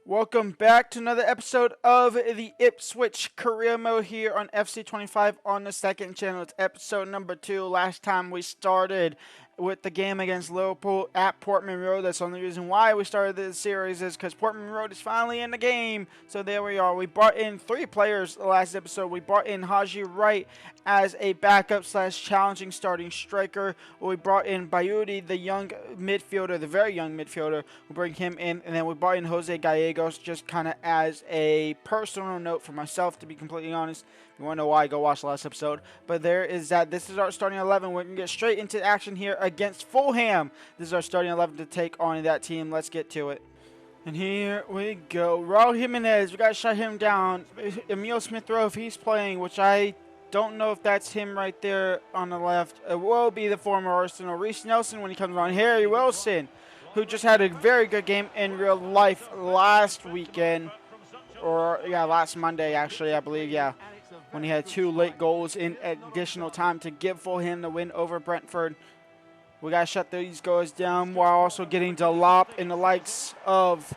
Welcome back to another episode of the Ipswich Career Mode here on FC25 on the second channel. It's episode number 2. Last time we started with the game against Liverpool at Portman Road. That's the only reason why we started this series is because Portman Road is finally in the game. So there we are. We brought in 3 players the last episode. We brought in Haji Wright as a backup slash challenging starting striker. We brought in Bayudi, the young midfielder, the very young midfielder. We bring him in, and then we brought in Jose Gallegos just kind of as a personal note for myself, to be completely honest. If you want to know why, go watch the last episode. But there is that. This is our starting 11. We're going to get straight into action here against Fulham. This is our starting 11 to take on that team. Let's get to it. And here we go. Raul Jimenez, we got to shut him down. Emil Smith-Rowe, if he's playing, which I don't know if that's him right there on the left. It will be the former Arsenal. Reece Nelson when he comes on. Harry Wilson, who just had a very good game in real life last weekend. Or, yeah, last Monday, actually, I believe, yeah. When he had 2 late goals in additional time to give Fulham the win over Brentford. We got to shut these goals down while also getting Delop in the likes of,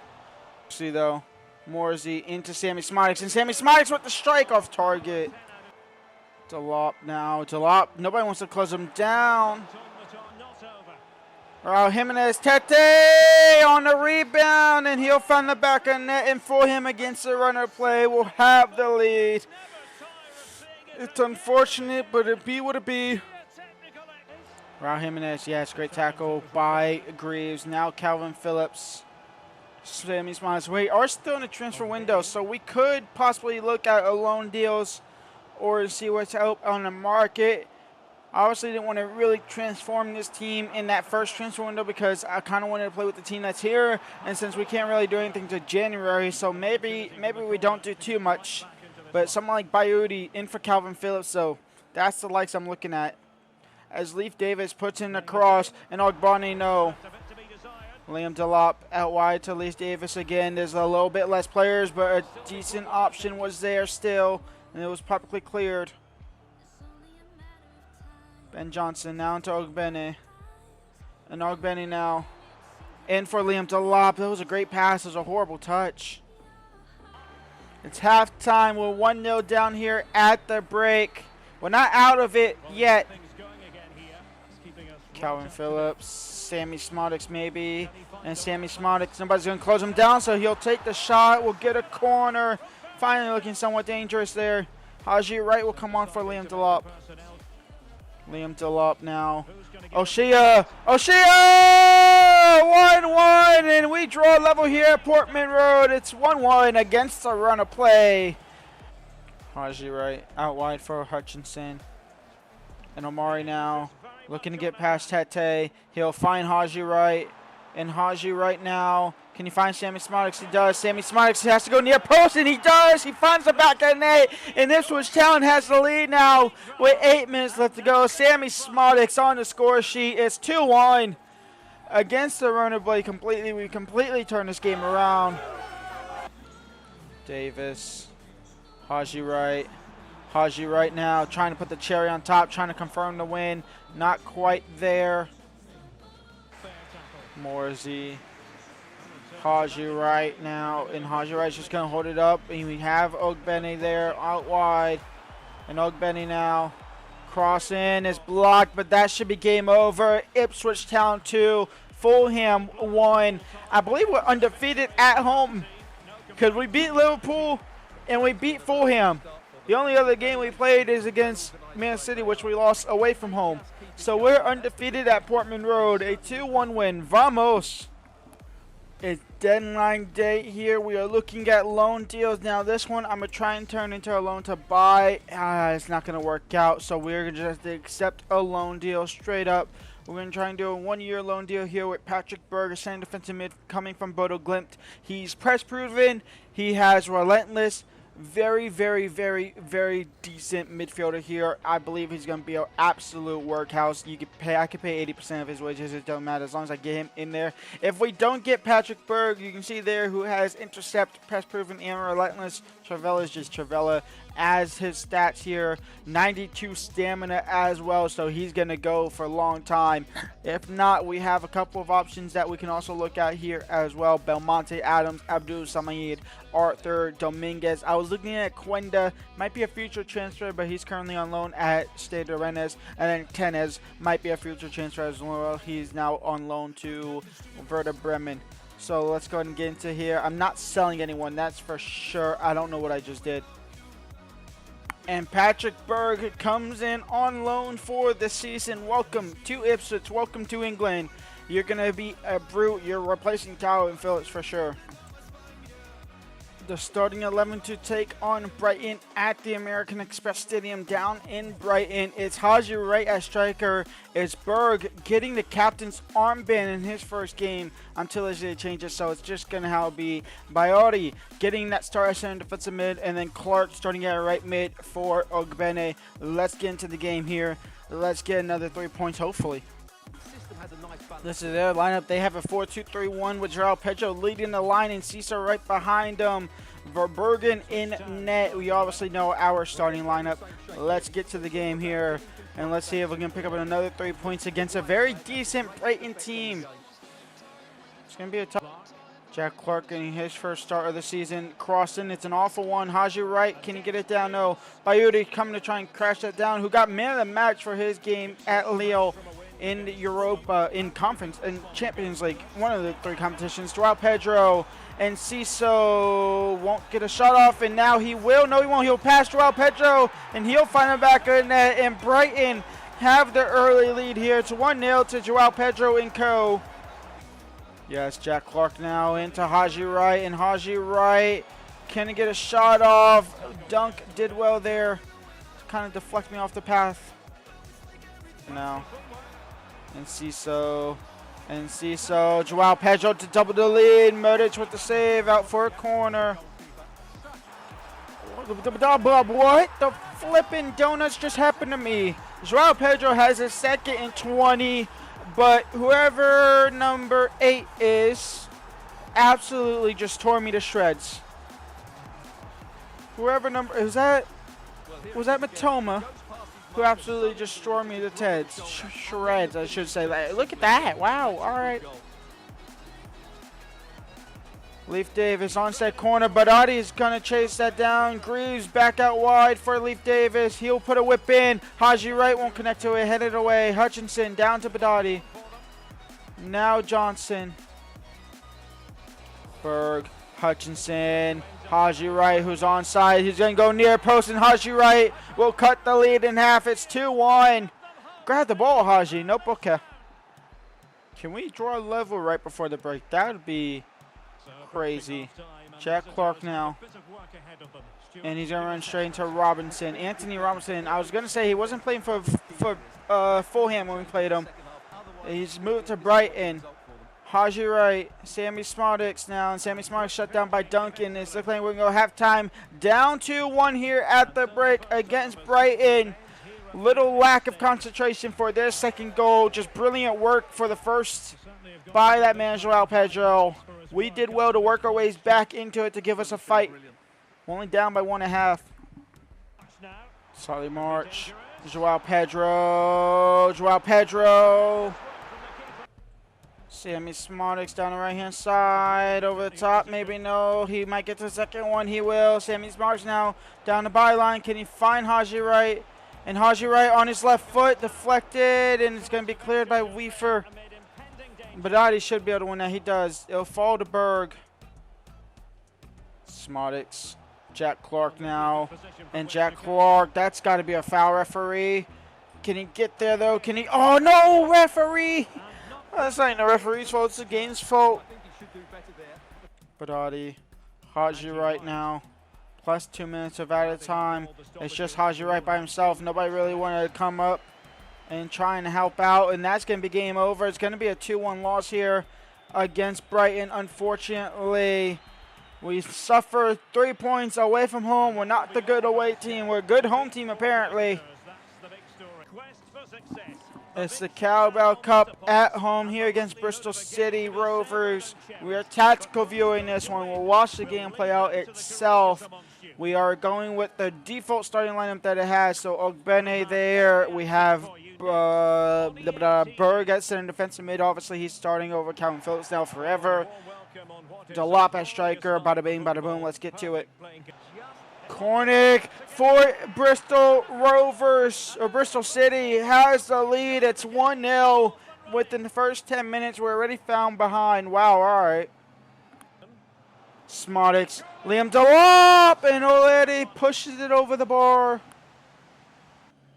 see though, Morsey into Sammie Szmodics. And Sammie Szmodics with the strike off target. Delop now. Delop, nobody wants to close him down. Raul Jimenez, Tete on the rebound, and he'll find the back of net, and Fulham against the runner play will have the lead. It's unfortunate, but it be what it be. Raul Jimenez, yes, great tackle by Greaves. Now Calvin Phillips. Sammie Szmodics. We are still in the transfer window, so we could possibly look at loan deals or see what's out on the market. I obviously didn't want to really transform this team in that first transfer window because I kind of wanted to play with the team that's here. And since we can't really do anything to January, so maybe we don't do too much. But someone like Bayudi in for Calvin Phillips, so that's the likes I'm looking at. As Leif Davis puts in the cross, and Ogbonni no. Liam Delop out wide to Leif Davis again. There's a little bit less players, but a decent option was there still, and it was publicly cleared. Ben Johnson now into Ogbeni. And Ogbeni now in for Liam Delop. That was a great pass. It was a horrible touch. It's halftime. We're 1-0 down here at the break. We're not out of it yet. Calvin Phillips, Sammie Szmodics maybe, and Sammie Szmodics. Nobody's going to close him down, so he'll take the shot. We'll get a corner. Finally looking somewhat dangerous there. Haji Wright will come on for Liam Delop. Liam Delop now. O'Shea! 1-1, and we draw level here at Portman Road. It's 1-1 against the run of play. Haji Wright out wide for Hutchinson. And Omari now looking to get past Tete. He'll find Haji Wright. And Haji Wright now. Can he find Sammie Szmodics? He does. Sammie Szmodics has to go near post, and he does. He finds the back of the net. And Ipswich Town has the lead now with 8 minutes left to go. Sammie Szmodics on the score sheet. It's 2-1 against the runner play completely. We completely turned this game around. Davis. Haji Wright. Haji Wright now trying to put the cherry on top, trying to confirm the win. Not quite there. Morsey. Haji Wright now, and Haji Wright's just going to hold it up. And we have Ogbeni there out wide. And Ogbeni now. Cross in is blocked, but that should be game over. Ipswich Town 2, Fulham 1. I believe we're undefeated at home because we beat Liverpool and we beat Fulham. The only other game we played is against Man City, which we lost away from home. So we're undefeated at Portman Road, a 2-1 win. Vamos! It's deadline day here. We are looking at loan deals. Now this one I'm going to try and turn into a loan to buy. It's not going to work out, so we're going to just accept a loan deal straight up. We're going to try and do a 1-year loan deal here with Patrick Berg, a center defensive mid coming from Bodo Glimt. He's press proven. He has relentless, Very, very, very, very decent midfielder here. I believe he's going to be an absolute workhorse. I could pay 80% of his wages. It don't matter as long as I get him in there. If we don't get Patrick Berg, you can see there who has intercept, press proven, and relentless. Trivella is just Trivella. As his stats here, 92 stamina as well, so he's going to go for a long time. If not, we have a couple of options that we can also look at here as well. Belmonte, Adams, Abdul Samad, Arthur, Dominguez. I was looking at Quenda, might be a future transfer, but he's currently on loan at Stade Rennes. And then Tenez might be a future transfer as well. He's now on loan to Werder Bremen. So let's go ahead and get into here. I'm not selling anyone, that's for sure. I don't know what I just did. And Patrick Berg comes in on loan for the season. Welcome to Ipswich. Welcome to England. You're going to be a brute. You're replacing Calvin Phillips for sure. The starting 11 to take on Brighton at the American Express Stadium down in Brighton. It's Haji Wright as striker. It's Berg getting the captain's armband in his first game until it changes. So it's just going to be Biotti getting that start as center defensive mid, and then Clark starting at right mid for Ogbene. Let's get into the game here. Let's get another 3 points hopefully. This is their lineup. They have a 4-2-3-1 with João Pedro leading the line and Cesar right behind them. Verbergen in net. We obviously know our starting lineup. Let's get to the game here, and let's see if we can pick up another 3 points against a very decent Brighton team. It's going to be a tough. Jack Clark getting his first start of the season. Crossing, it's an awful one. Haji Wright, can he get it down? No. Bayuti coming to try and crash that down, who got man of the match for his game at Lille in Europa, in Conference, and Champions League, one of the 3 competitions. João Pedro and Ciso won't get a shot off, and now he will. No, he won't. He'll pass João Pedro, and he'll find him back in net, and Brighton have the early lead here. It's 1-0 to João Pedro and co. Yes, Jack Clark now into Haji Wright, and Haji Wright, can he get a shot off? Dunk did well there. Kind of deflect me off the path. No. And Ciso, João Pedro to double the lead. Szmodics with the save, out for a corner. What the flipping donuts just happened to me? João Pedro has a second and 20, but whoever number 8 is absolutely just tore me to shreds. Whoever number, was that Matoma? Who absolutely just destroyed me to shreds, I should say. Look at that. Wow. All right. Leif Davis onside corner. Badotti is going to chase that down. Greaves back out wide for Leif Davis. He'll put a whip in. Haji Wright won't connect to it. Headed away. Hutchinson down to Badotti. Now Johnson. Berg. Hutchinson. Haji Wright, who's onside. He's going to go near post, and Haji Wright will cut the lead in half. It's 2-1. Grab the ball, Haji. Nope, okay. Can we draw a level right before the break? That would be crazy. Jack Clark now. And he's going to run straight into Robinson. Anthony Robinson. I was going to say he wasn't playing for Fulham when we played him. He's moved to Brighton. Haji Wright, Sammie Szmodics now, and Sammie Szmodics shut down by Duncan. It's looking like we're going to go halftime. Down 2-1 here at the break against Brighton. Little lack of concentration for their second goal. Just brilliant work for the first by that man, João Pedro. We did well to work our ways back into it to give us a fight. Only down by 1.5. Solly March, João Pedro. Sammie Szmodics down the right-hand side, over the top, maybe no. He might get to the second one, he will. Sammie Szmodics now down the byline. Can he find Haji Wright? And Haji Wright on his left foot, deflected, and it's going to be cleared by Weaver. Badotti should be able to win that. He does. It'll fall to Berg. Szmodics. Jack Clark now. And Jack Clark, that's got to be a foul, referee. Can he get there, though? Can he? Oh, no, referee! That's not the referee's fault, it's the game's fault. Badotti, Haji Wright now, plus 2 minutes of added time. It's just Haji Wright by himself. Nobody really wanted to come up and try and help out, and that's going to be game over. It's going to be a 2-1 loss here against Brighton, unfortunately. We suffer 3 points away from home. We're not the good away team. We're a good home team, apparently. It's the Carabao Cup at home here against Bristol City Rovers. We are tactical viewing this one. We'll watch the game play out itself. We are going with the default starting lineup that it has. So Ogbene there. We have Berg at center defensive mid. Obviously, he's starting over Calvin Phillips now forever. Delop at striker. Bada bing, bada boom. Let's get to it. Cornick for Bristol Rovers, or Bristol City, has the lead. It's 1-0 within the first 10 minutes. We're already found behind. Wow, all right. Szmodics, Liam Delop, and already pushes it over the bar.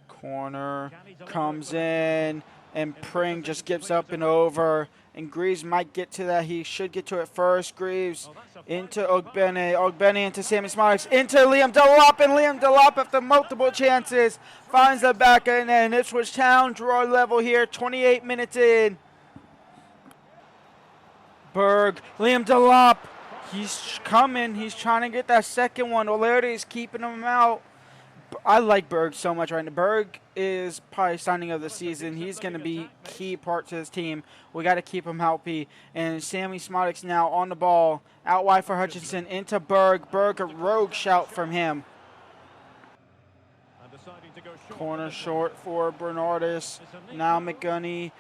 Corner comes in, and Pring just gets up and over. And Greaves might get to that. He should get to it first. Greaves into Ogbene. Ogbene into Sammie Szmodics. Into Liam Delop. And Liam Delop, after multiple chances, finds the back end. And Ipswich Town draw level here. 28 minutes in. Berg. Liam Delop. He's coming. He's trying to get that second one. O'Leary's keeping him out. I like Berg so much right now. Berg is probably signing of the season. He's going to be key part to this team. We got to keep him healthy. And Sammie Szmodics now on the ball. Out wide for Hutchinson into Berg. Berg, a rogue shout from him. Corner short for Bernardus. Now McGunney.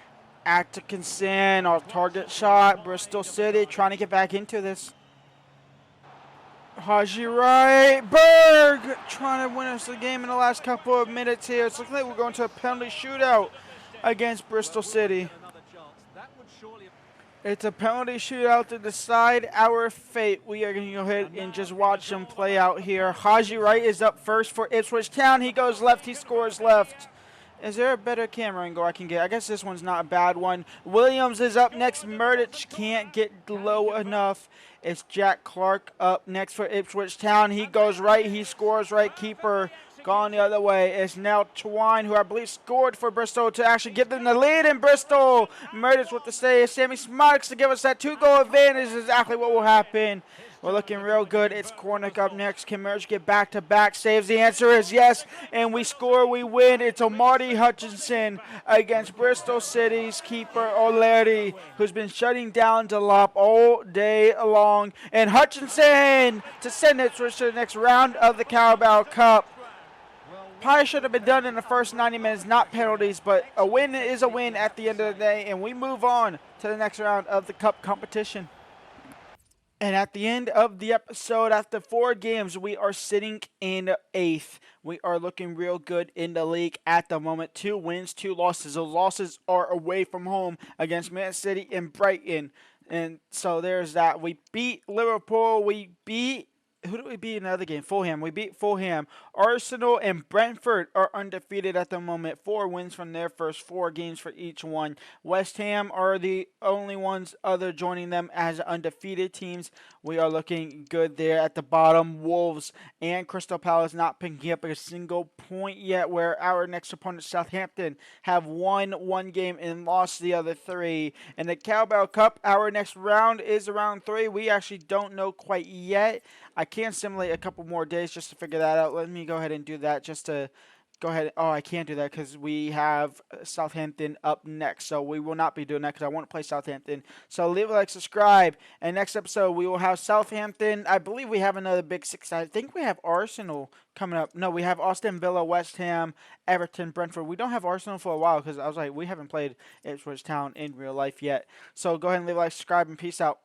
Atkinson, our target shot. Bristol City trying to get back into this. Haji Wright, Berg trying to win us the game in the last couple of minutes here. It's looking like we're going to a penalty shootout against Bristol City. It's a penalty shootout to decide our fate. We are going to go ahead and just watch them play out here. Haji Wright is up first for Ipswich Town. He goes left, he scores left. Is there a better camera angle I can get? I guess this one's not a bad one. Williams is up next. Murdic can't get low enough. It's Jack Clark up next for Ipswich Town. He goes right. He scores right. Keeper gone the other way. It's now Twine, who I believe scored for Bristol, to actually give them the lead in Bristol. Murdic with the save. Sammie Szmodics to give us that 2-goal advantage is exactly what will happen. We're looking real good. It's Cornick up next. Can Merge get back-to-back saves? The answer is yes, and we score, we win. It's Marty Hutchinson against Bristol City's keeper O'Leary, who's been shutting down Delop all day long. And Hutchinson to send it to the next round of the Carabao Cup. Probably should have been done in the first 90 minutes, not penalties, but a win is a win at the end of the day, and we move on to the next round of the Cup competition. And at the end of the episode, after 4 games, we are sitting in 8th. We are looking real good in the league at the moment. 2 wins, 2 losses. Those losses are away from home against Man City and Brighton. And so there's that. We beat Liverpool. We beat... Who did we beat in another game? Fulham. We beat Fulham. Arsenal and Brentford are undefeated at the moment. 4 wins from their first 4 games for each one. West Ham are the only ones other joining them as undefeated teams. We are looking good there at the bottom. Wolves and Crystal Palace not picking up a single point yet, where our next opponent, Southampton, have won 1 game and lost the other 3. In the Carabao Cup, our next round is round 3. We actually don't know quite yet. I can simulate a couple more days just to figure that out. Let me go ahead and do that just to go ahead. Oh, I can't do that because we have Southampton up next. So we will not be doing that because I want to play Southampton. So leave a like, subscribe. And next episode, we will have Southampton. I believe we have another big 6. I think we have Arsenal coming up. No, we have Aston Villa, West Ham, Everton, Brentford. We don't have Arsenal for a while because I was like, we haven't played Ipswich Town in real life yet. So go ahead and leave a like, subscribe, and peace out.